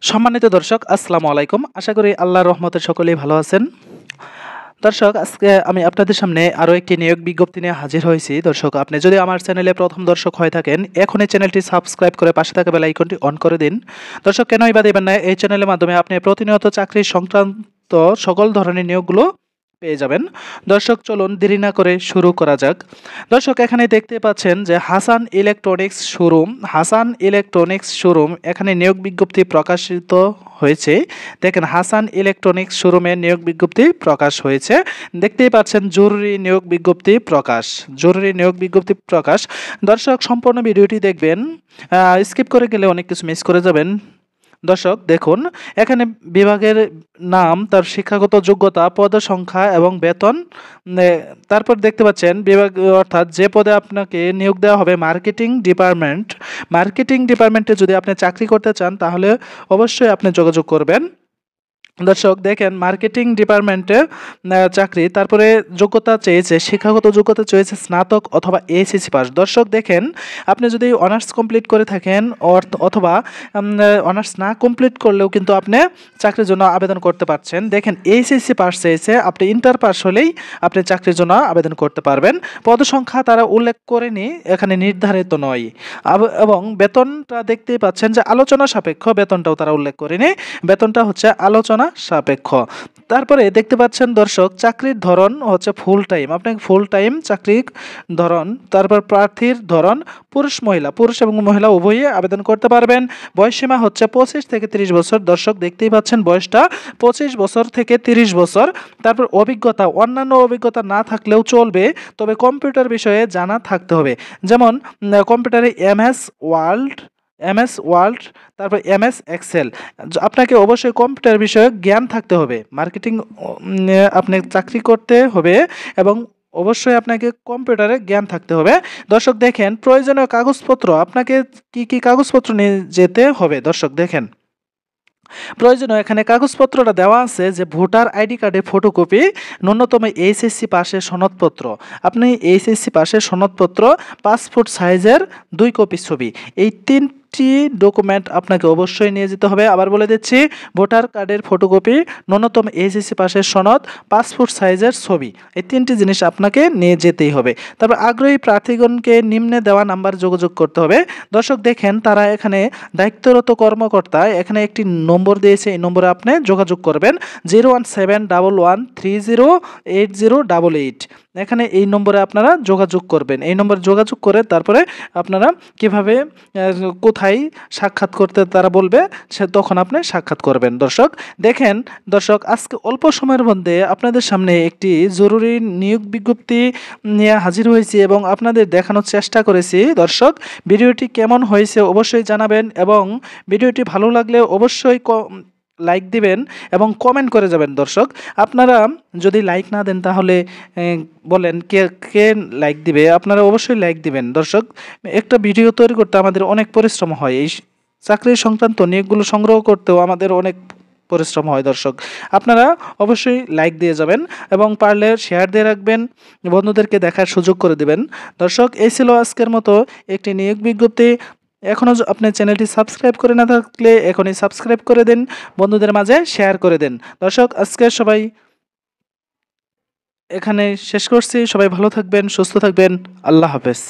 সম্মানিত দর্শক, আসসালামু আলাইকুম। আশা করি আল্লাহর রহমতে সকলেই ভালো আছেন। দর্শক, আজকে আমি আপনাদের সামনে আরও একটি নিয়োগ বিজ্ঞপ্তি নিয়ে হাজির হয়েছি। দর্শক, আপনি যদি আমার চ্যানেলে প্রথম দর্শক হয়ে থাকেন, এখনই চ্যানেলটি সাবস্ক্রাইব করে পাশে থাকা বেল আইকনটি অন করে দিন। দর্শক, কেনই বা দেবেন না, এই চ্যানেলের মাধ্যমে আপনি প্রতিনিয়ত চাকরি সংক্রান্ত সকল ধরনের নিয়োগগুলো পেয়ে যাবেন। দর্শক, চলুন দেরি না করে শুরু করা যাক। দর্শক, এখানে দেখতে পাচ্ছেন যে হাসান ইলেকট্রনিক্স শোরুম এখানে নিয়োগ বিজ্ঞপ্তি প্রকাশিত হয়েছে। দেখেন, হাসান ইলেকট্রনিক্স শোরুমে নিয়োগ বিজ্ঞপ্তি প্রকাশ হয়েছে। দেখতেই পাচ্ছেন জরুরি নিয়োগ বিজ্ঞপ্তি প্রকাশ। দর্শক, সম্পূর্ণ ভিডিওটি দেখবেন, স্কিপ করে গেলে অনেক কিছু মিস করে যাবেন। দর্শক দেখুন, এখানে বিভাগের নাম, তার শিক্ষাগত যোগ্যতা, পদ সংখ্যা এবং বেতন। তারপর দেখতে পাচ্ছেন বিভাগ, অর্থাৎ যে পদে আপনাকে নিয়োগ দেওয়া হবে মার্কেটিং ডিপার্টমেন্টে যদি আপনি চাকরি করতে চান তাহলে অবশ্যই আপনি যোগাযোগ করবেন। দর্শক দেখেন, মার্কেটিং ডিপার্টমেন্টে চাকরি, তারপরে যোগ্যতা চেয়েছে, শিক্ষাগত যোগ্যতা চেয়েছে স্নাতক অথবা এইচএসসি পাস। দর্শক দেখেন, আপনি যদি অনার্স কমপ্লিট করে থাকেন অথবা অনার্স না কমপ্লিট করলেও কিন্তু আপনি চাকরির জন্য আবেদন করতে পারছেন। দেখেন, এইচএসসি পাস চেয়েছে, আপনি ইন্টার পাস হলেই আপনি চাকরির জন্য আবেদন করতে পারবেন। পদসংখ্যা তারা উল্লেখ করেনি, এখানে নির্ধারিত নয়। এবং বেতনটা দেখতেই পাচ্ছেন যে আলোচনা সাপেক্ষ, বেতনটাও তারা উল্লেখ করেনি, বেতনটা হচ্ছে আলোচনা সাপেক্ষ। তারপরে দেখতে পাচ্ছেন দর্শক, চাকরির ধরন হচ্ছে ফুল টাইম, আপনাকে ফুল টাইম চাকরির ধরন। তারপর প্রার্থীর ধরন পুরুষ এবং মহিলা উভয়ই আবেদন করতে পারবেন। বয়সসীমা হচ্ছে 25 থেকে 30 বছর। দর্শক দেখতেই পাচ্ছেন, বয়সটা 25 বছর থেকে 30 বছর। তারপর অভিজ্ঞতা, অন্যান্য অভিজ্ঞতা না থাকলেও চলবে, তবে কম্পিউটার বিষয়ে জানা থাকতে হবে। যেমন কম্পিউটারে এমএস ওয়ার্ড, তারপর এমএস এক্সেল। আপনাকে অবশ্যই কম্পিউটার বিষয়ে জ্ঞান থাকতে হবে। মার্কেটিং আপনি চাকরি করতে হবে এবং অবশ্যই আপনাকে কম্পিউটারে জ্ঞান থাকতে হবে। দর্শক দেখেন, প্রয়োজনীয় কাগজপত্র, আপনাকে কি কি কাগজপত্র নিয়ে যেতে হবে। দর্শক দেখেন, প্রয়োজনীয় এখানে কাগজপত্রটা দেওয়া আছে যে ভোটার আইডি কার্ডের ফটোকপি, ন্যূনতম এইচএসসি পাশের সনদপত্র। আপনি এইচএসসি পাশের সনদপত্র, পাসপোর্ট সাইজের 2 কপি ছবি, এই 3টি ডকুমেন্ট আপনাকে অবশ্যই নিয়ে যেতে হবে। আবার বলে দিচ্ছি, ভোটার কার্ডের ফটোকপি, ন্যূনতম এইচএসসি পাশের সনদ, পাসপোর্ট সাইজের ছবি, এই 3টি জিনিস আপনাকে নিয়ে যেতেই হবে। তারপর আগ্রহী প্রার্থীগণকে নিম্নে দেওয়া নাম্বার যোগাযোগ করতে হবে। দর্শক দেখেন, তারা এখানে দায়িত্বরত কর্মকর্তা এখানে একটি নম্বর দিয়েছে, এই নম্বরে আপনি যোগাযোগ করবেন 01711308088। এখানে এই নম্বরে আপনারা যোগাযোগ করবেন। এই নম্বরে যোগাযোগ করে তারপরে আপনারা কিভাবে কোথায় সাক্ষাৎ করতে তারা বলবে, তখন আপনি সাক্ষাৎ করবেন। দর্শক দেখেন, দর্শক আজকে অল্প সময়ের মধ্যে আপনাদের সামনে একটি জরুরি নিয়োগ বিজ্ঞপ্তি নিয়ে হাজির হয়েছি এবং আপনাদের দেখানোর চেষ্টা করেছি। দর্শক, ভিডিওটি কেমন হয়েছে অবশ্যই জানাবেন এবং ভিডিওটি ভালো লাগলে অবশ্যই লাইক দিবেন এবং কমেন্ট করে যাবেন। দর্শক, আপনারা যদি লাইক না দেন তাহলে বলেন কে কে লাইক দিবে, আপনারা অবশ্যই লাইক দিবেন। দর্শক, একটা ভিডিও তৈরি করতে আমাদের অনেক পরিশ্রম হয়, এই চাকরি সংক্রান্ত নিয়োগগুলো সংগ্রহ করতেও আমাদের অনেক পরিশ্রম হয়। দর্শক, আপনারা অবশ্যই লাইক দিয়ে যাবেন এবং পারলে শেয়ার দিয়ে রাখবেন, বন্ধুদেরকে দেখার সুযোগ করে দিবেন। দর্শক, এই ছিল আজকের মতো একটি নিয়োগ বিজ্ঞপ্তি। এখনও আপনি চ্যানেলটি সাবস্ক্রাইব করে না থাকলে এখনই সাবস্ক্রাইব করে দিন, বন্ধুদের মাঝে শেয়ার করে দিন। দর্শক, আজকে সবাই এখানে শেষ করছি। সবাই ভালো থাকবেন, সুস্থ থাকবেন। আল্লাহ হাফেজ।